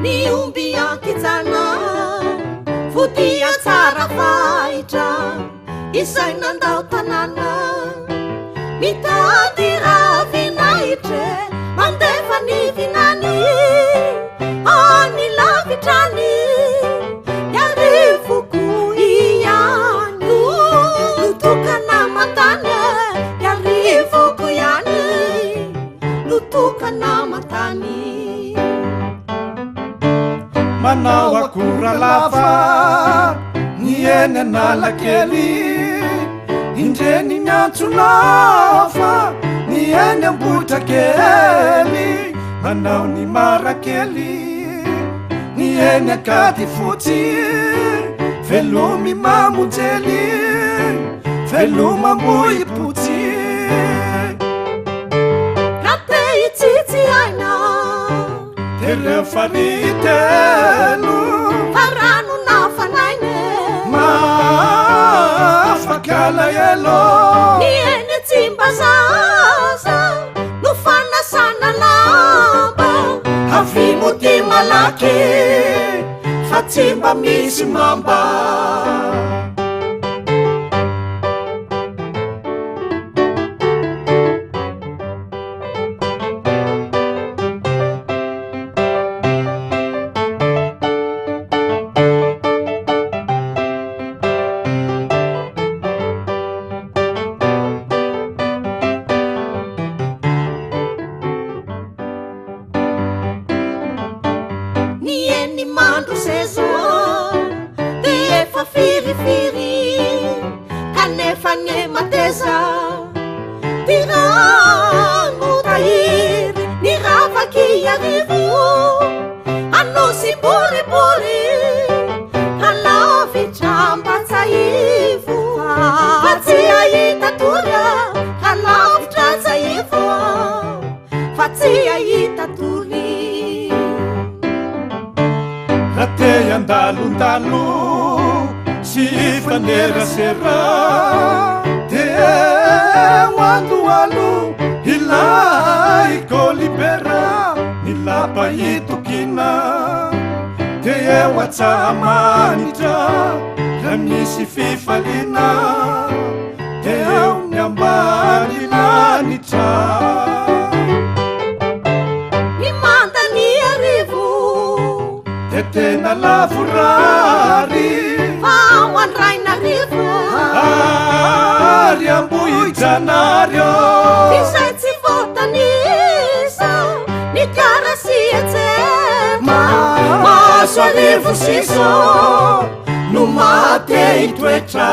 ny omby ankitsana vodia tsara fahitra izay nandao tanàna mitady ravinahitra mandefa ny vinany any lavitrany yarivoko ihany notokana matany yarivoko ihany notokana matany manao akora lava ny eny analakely indreny miantsonafa ny eny ambotra kely manao ny marakely ny eny akady fotsy velomy mamojely veloma ambohipotsy rate itsitsy aina tereo faritelo farano nafanaine mafakala elo ny eny tsimbazaza no fanasana lamba avimoty malaky fa tsy mba misy mamba andalondalo sy fanerasera de oandoalo ilay kolibera ny lapa itokina de eo atsahamanitra raha misy fifaliana de eo ny ambany lanitra tena lavorary faoandrainarivo ary ambohijanareo izay tsy voatanisa ny karasiatsema maso arivo siso no mate itoetra